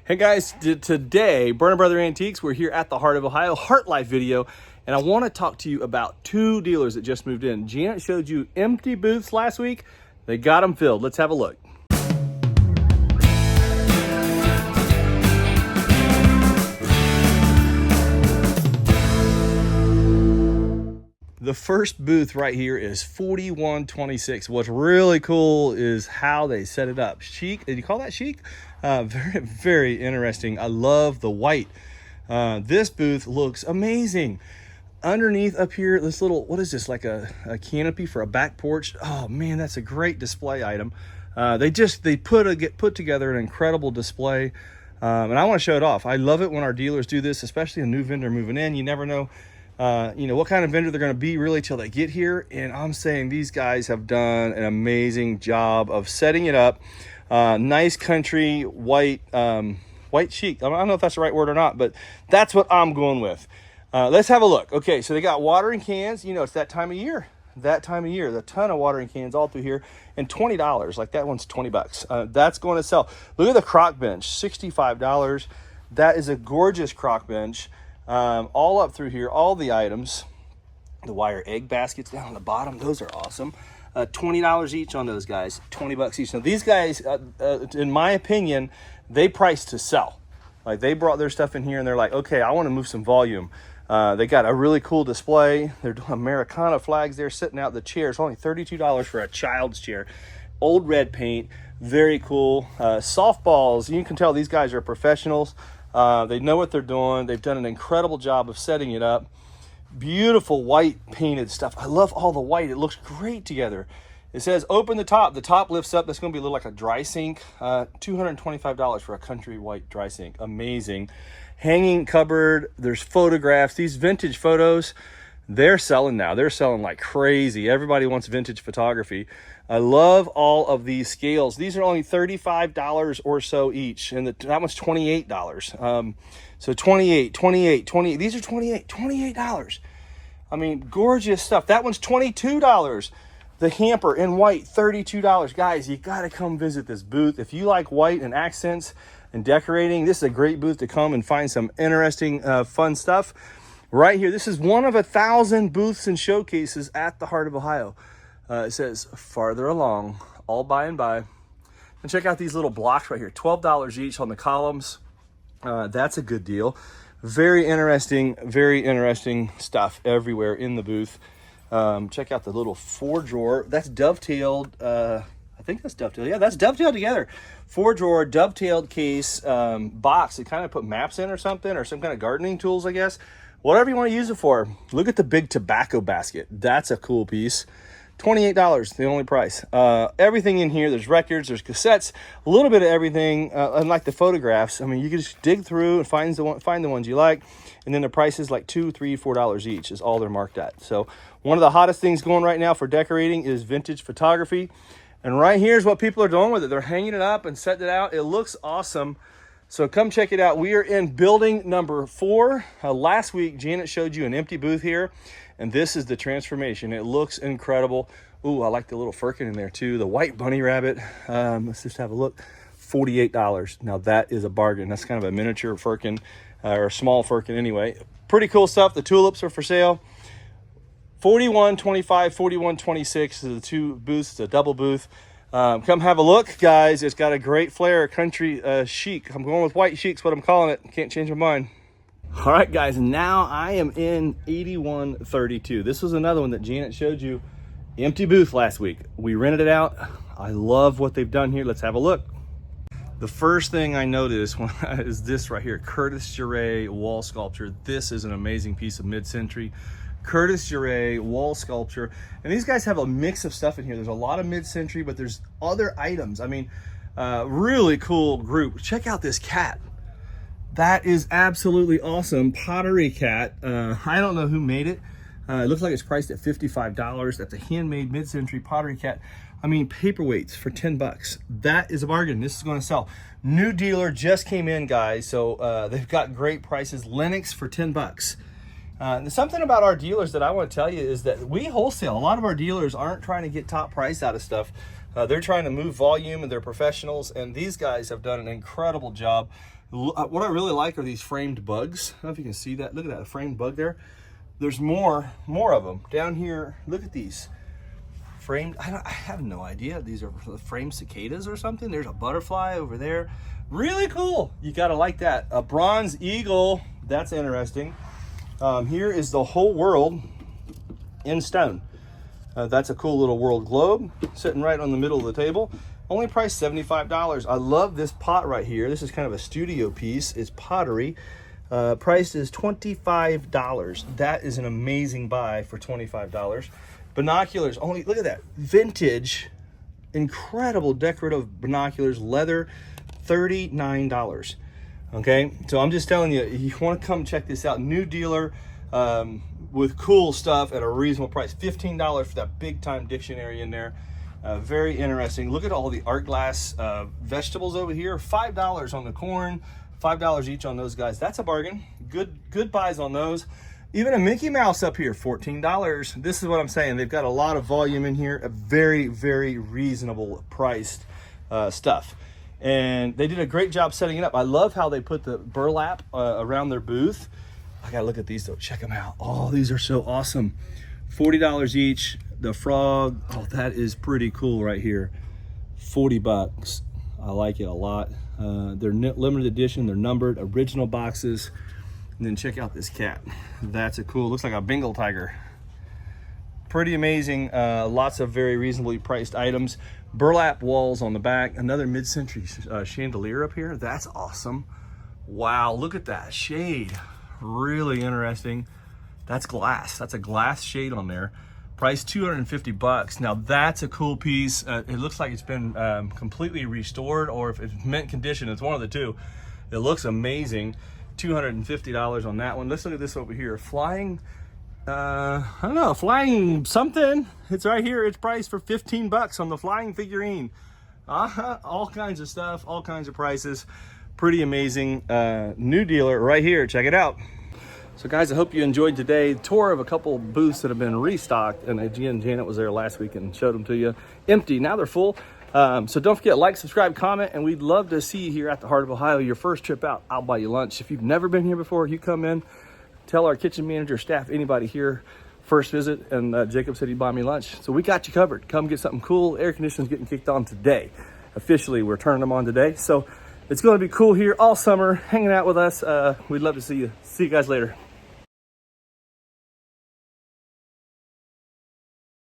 Hey guys, today, Burner Brother Antiques, we're here at the Heart of Ohio, Heart Life video, and I want to talk to you about two dealers that just moved in. Janet showed you empty booths last week. They got them filled. Let's have a look. The first booth right here is 4126. What's really cool is how they set it up. Chic, did you call that chic? Very, very interesting. I love the white. This booth looks amazing. Underneath up here, this little, what is this, like a canopy for a back porch? Oh man, that's a great display item. They put together an incredible display, and I want to show it off. I love it when our dealers do this, especially a new vendor moving in. You never know what kind of vendor they're going to be really till they get here. And I'm saying these guys have done an amazing job of setting it up. Nice country white, white chic. I don't know if that's the right word or not, but that's what I'm going with. Let's have a look. Okay, so they got watering cans. You know, it's that time of year. A ton of watering cans all through here, and $20. Like that one's 20 bucks. That's going to sell. Look at the crock bench, $65. That is a gorgeous crock bench. All up through here, all the items. The wire egg baskets down on the bottom, those are awesome. $20 each on those guys, 20 bucks each. Now these guys, in my opinion, they price to sell. Like they brought their stuff in here and they're like, okay, I want to move some volume. They got a really cool display. They're doing Americana flags there sitting out the chairs. Only $32 for a child's chair. Old red paint, very cool. Softballs, you can tell these guys are professionals. They know what they're doing. They've done an incredible job of setting it up. Beautiful white painted stuff. I love all the white. It looks great together. It says open the top. The top lifts up. That's going to be a little like a dry sink. $225 for a country white dry sink. Amazing. Hanging cupboard. There's photographs. These vintage photos, they're selling now. They're selling like crazy. Everybody wants vintage photography. I love all of these scales. These are only $35 or so each, and that one's $28. So 28, 28, 28. These are $28. I mean, gorgeous stuff. That one's $22. The hamper in white, $32. Guys, you got to come visit this booth. If you like white and accents and decorating, this is a great booth to come and find some interesting, fun stuff. Right here, this is one of 1,000 booths and showcases at the Heart of Ohio. It says farther along, all by and by. And check out these little blocks right here, $12 each on the columns. That's a good deal. Very interesting stuff everywhere in the booth. Check out the little 4-drawer. That's dovetailed. I think that's dovetailed. Yeah, that's dovetailed together. 4-drawer dovetailed case box to kind of put maps in or something, or some kind of gardening tools, I guess. Whatever you want to use it for. Look at the big tobacco basket. That's a cool piece. $28, the only price. Everything in here, there's records, there's cassettes, a little bit of everything. Unlike the photographs, I mean, you can just dig through and find the ones you like, and then the price is like $2, $3, $4 each is all they're marked at. So one of the hottest things going right now for decorating is vintage photography, and right here's what people are doing with it. They're hanging it up and setting it out. It looks awesome. So come check it out. We are in building number 4. Last week, Janet showed you an empty booth here, and this is the transformation. It looks incredible. Ooh, I like the little firkin in there too. The white bunny rabbit. Let's just have a look. $48. Now that is a bargain. That's kind of a miniature firkin, or a small firkin anyway. Pretty cool stuff. The tulips are for sale. 4125, 4126 is the two booths. It's a double booth. Come have a look, guys. It's got a great flair, country chic. I'm going with white chic's what I'm calling it. Can't change my mind. All right, guys, now I am in 8132. This was another one that Janet showed you. Empty booth last week. We rented it out. I love what they've done here. Let's have a look. The first thing I noticed is this right here, Curtis Juray wall sculpture. This is an amazing piece of mid-century Curtis Juray wall sculpture, and these guys have a mix of stuff in here. There's a lot of mid-century, but there's other items. I mean, really cool group. Check out this cat. That is absolutely awesome. Pottery cat. I don't know who made it. It looks like it's priced at $55. That's a handmade mid-century pottery cat. I mean, paperweights for 10 bucks. That is a bargain. This is going to sell. New dealer just came in, guys, so they've got great prices. Lennox for 10 bucks. Something about our dealers that I want to tell you is that we wholesale. A lot of our dealers aren't trying to get top price out of stuff. They're trying to move volume and they're professionals, and these guys have done an incredible job. What I really like are these framed bugs. I don't know if you can see that. Look at that framed bug there. There's more of them down here. Look at these framed. I have no idea. These are framed cicadas or something. There's a butterfly over there. Really cool. You gotta like that. A bronze eagle. That's interesting. Here is the whole world in stone. That's a cool little world globe sitting right on the middle of the table. Only priced $75. I love this pot right here. This is kind of a studio piece. It's pottery. Price is $25. That is an amazing buy for $25. Binoculars, only, look at that. Vintage, incredible decorative binoculars, leather, $39. Okay, so I'm just telling you, you want to come check this out. New dealer with cool stuff at a reasonable price. $15 for that big time dictionary in there. Very interesting. Look at all the art glass vegetables over here. $5 on the corn, $5 each on those guys. That's a bargain. Good buys on those. Even a Mickey Mouse up here, $14. This is what I'm saying. They've got a lot of volume in here, a very, very reasonable priced stuff. And they did a great job setting it up. I love how they put the burlap around their booth. I gotta look at these though, check them out. Oh, these are so awesome. $40 each. The frog, oh, that is pretty cool right here. 40 bucks. I like it a lot. They're limited edition, they're numbered, original boxes. And then check out this cat. That's a cool, looks like a Bengal tiger. Pretty amazing. Lots of very reasonably priced items. Burlap walls on the back. Another mid-century chandelier up here. That's awesome. Wow, look at that shade. Really interesting. That's glass. That's a glass shade on there. Price 250 bucks. Now that's a cool piece. It looks like it's been completely restored, or if it's mint condition, it's one of the two. It looks amazing. $250 on that one. Let's look at this over here. Flying, I don't know, flying something. It's right here. It's priced for 15 bucks on the flying figurine. All kinds of stuff, all kinds of prices. Pretty amazing. New dealer right here. Check it out. So guys, I hope you enjoyed today's tour of a couple booths that have been restocked. And again, Janet was there last week and showed them to you. Empty, now they're full. So don't forget, like, subscribe, comment, and we'd love to see you here at the Heart of Ohio. Your first trip out, I'll buy you lunch. If you've never been here before, you come in, tell our kitchen manager, staff, anybody here, first visit, and Jacob said he'd buy me lunch. So we got you covered. Come get something cool. Air conditioning's getting kicked on today. Officially, we're turning them on today. So it's going to be cool here all summer, hanging out with us. We'd love to see you. See you guys later.